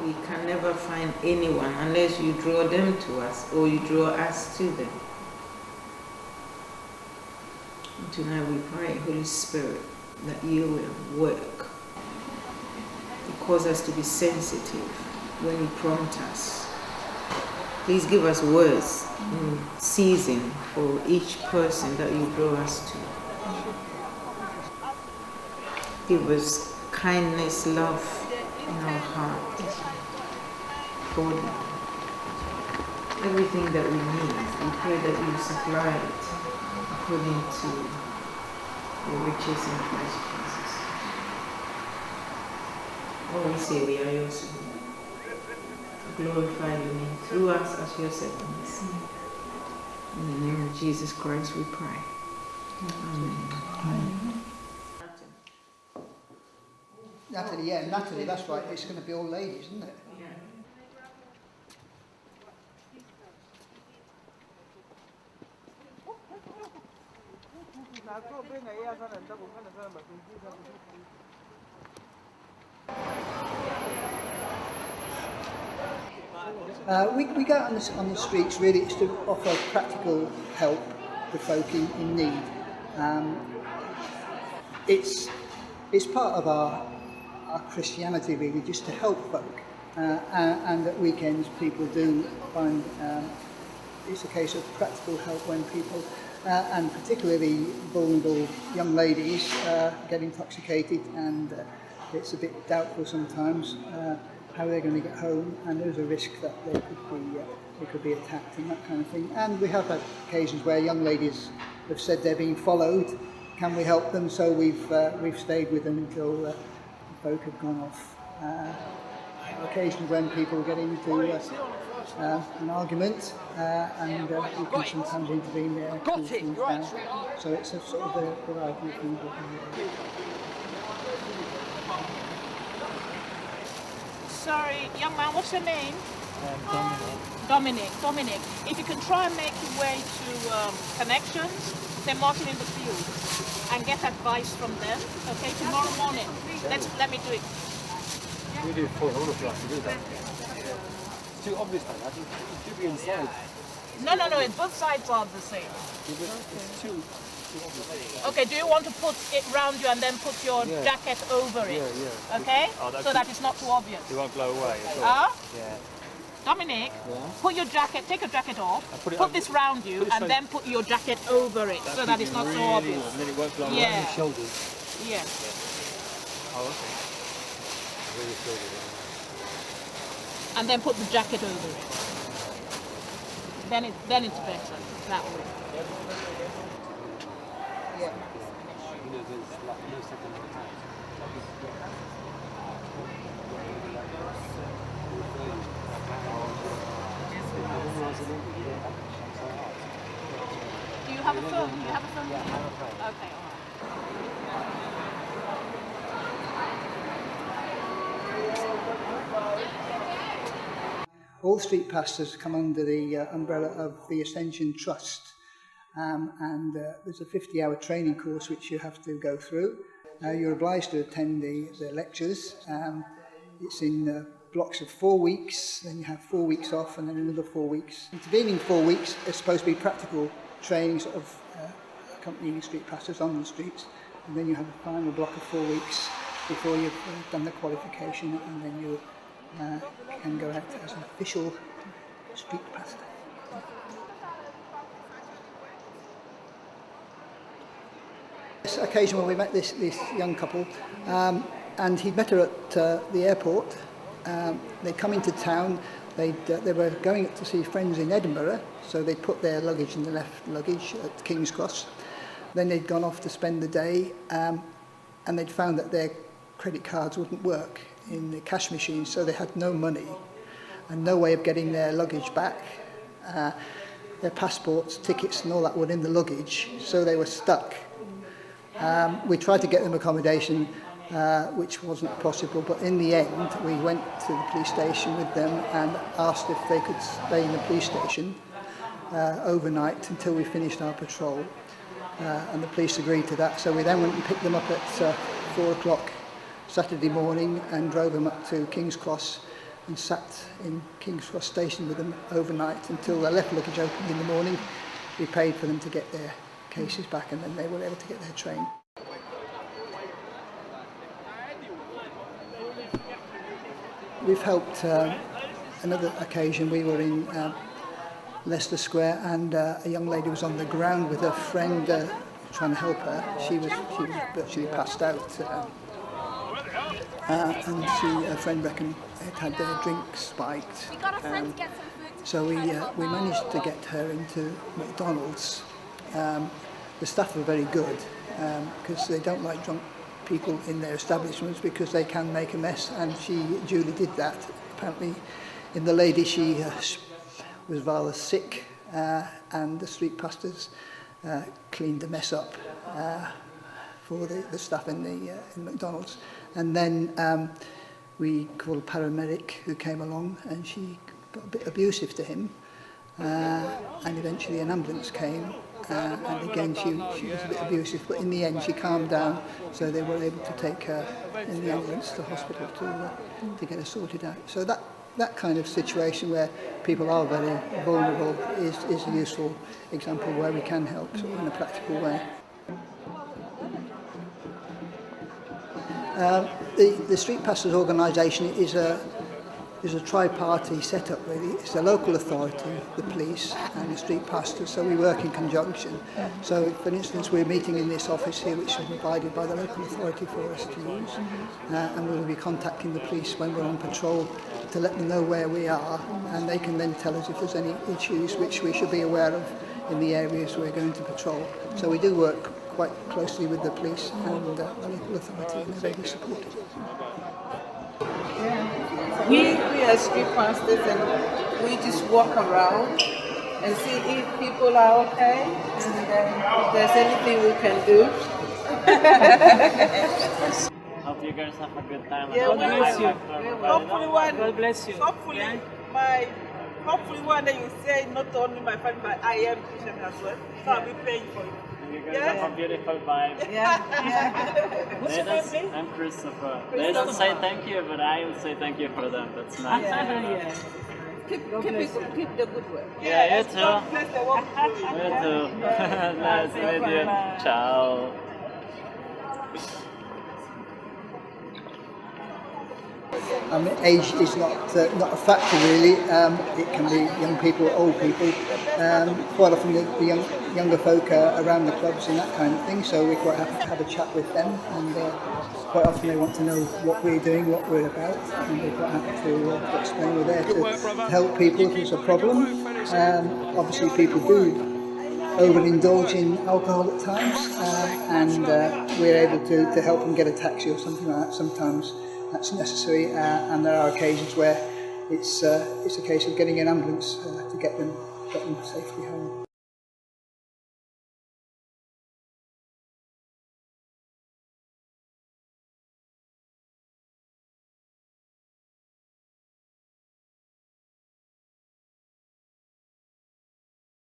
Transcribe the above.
we can never find anyone unless you draw them to us or you draw us to them. And tonight we pray, Holy Spirit, that you will work. You cause us to be sensitive when you prompt us. Please give us words in season for each person that you draw us to. Give us kindness, love in our heart. God, everything that we need, we pray that you supply it according to your riches in Christ Jesus. Oh, we say we are yours. Glorify your name through us as your servants. In the name of Jesus Christ we pray. Amen. Natalie, that's right. It's going to be all ladies, isn't it? Yeah. We go out on the streets really to offer practical help to folk in need. It's part of our Christianity really, just to help folk. And at weekends people do find it's a case of practical help when people, and particularly vulnerable young ladies, get intoxicated, and it's a bit doubtful sometimes how they're going to get home, and there's a risk that they could be attacked and that kind of thing. And we have had occasions where young ladies have said they're being followed. Can we help them? So we've stayed with them until the folk have gone off. Occasions when people get into an argument, and we can sometimes intervene there. So it's a sort of a variety of things we can do. Sorry, young man, what's your name? Dominic. Dominic, if you can try and make your way to Connections, St. Martin in the Fields, and get advice from them, okay, tomorrow morning. Let me do it. We do it for all of us to do that. It's too obvious, man. I think it should be inside. No, both sides are the same. It's too obvious. Okay, do you want to put it round you and then put your jacket over it? Yeah. Okay? So that it's not too obvious. It won't blow away at all. Yeah. Dominic, put your jacket, take your jacket off, put this round you, and so then put your jacket over it so that it's not so obvious. And then it won't blow away on your shoulders. Yeah. Oh, okay. Really shoulder, And then put the jacket over it. Then it's better that way. Yeah. You know, there's like no second attack. Do you have a phone? Do you have a phone? Yeah, I have a phone. Okay, all right. All street pastors come under the umbrella of the Ascension Trust, and there's a 50-hour training course which you have to go through. You're obliged to attend the lectures. It's in blocks of 4 weeks, then you have 4 weeks off, and then another 4 weeks. Intervening 4 weeks is supposed to be practical training, sort of accompanying street pastors on the streets, and then you have a final block of 4 weeks before you've done the qualification, and then you can go out as an official street pastor. This occasion when we met this young couple, and he'd met her at the airport. They'd come into town. They were going to see friends in Edinburgh, so they'd put their luggage in the left luggage at King's Cross. Then they'd gone off to spend the day, and they'd found that their credit cards wouldn't work in the cash machine, so they had no money and no way of getting their luggage back. Their passports, tickets and all that were in the luggage, so they were stuck. We tried to get them accommodation, which wasn't possible, but in the end we went to the police station with them and asked if they could stay in the police station overnight until we finished our patrol, and the police agreed to that. So we then went and picked them up at 4 o'clock Saturday morning and drove them up to King's Cross, and sat in King's Cross Station with them overnight until their left luggage opened in the morning. We paid for them to get their cases back, and then they were able to get their train. We've helped another occasion. We were in Leicester Square, and a young lady was on the ground with her friend trying to help her. She was virtually passed out, and her friend reckoned had their drink spiked. So we managed to get her into McDonald's. The staff were very good because they don't like drunk people in their establishments because they can make a mess, and Julie did that. Apparently, in the lady, she was rather sick, and the street pastors cleaned the mess up for the staff in McDonald's. And then we called a paramedic who came along, and she got a bit abusive to him, and eventually an ambulance came, and again she was a bit abusive, but in the end she calmed down, so they were able to take her in the ambulance to hospital to get her sorted out. So that kind of situation where people are very vulnerable is a useful example where we can help sort of in a practical way. The Street Pastors organisation is a tri-party setup really. It's the local authority, the police and the street pastors, so we work in conjunction. So for instance, we're meeting in this office here, which is provided by the local authority for us to use, and we'll be contacting the police when we're on patrol to let them know where we are, and they can then tell us if there's any issues which we should be aware of in the areas we're going to patrol. So we do work quite closely with the police and the local authority, and they're very supportive. We are street pastors, and we just walk around and see if people are okay, and if there's anything we can do. Hope you guys have a good time. Yeah, God bless you. God bless you. Hopefully one day you say not only my friend, but I am Christian as well. So I'll be praying for you. You guys have a beautiful vibe. What's your name, please? I'm Christopher. They don't say thank you, but I will say thank you for them. That's nice. Keep the good work. Yeah, you too. God bless the work for you. You too. Nice to meet you. Ciao. I mean, age is not a factor really. It can be young people or old people. Quite often the younger folk are around the clubs and that kind of thing, so we're quite happy to have a chat with them, and quite often they want to know what we're doing, what we're about, and we're quite happy to explain we're there to help people if there's a problem. Obviously people do overindulge in alcohol at times, and we're able to help them get a taxi or something like that. Sometimes that's necessary, and there are occasions where it's a case of getting an ambulance to get them safely home.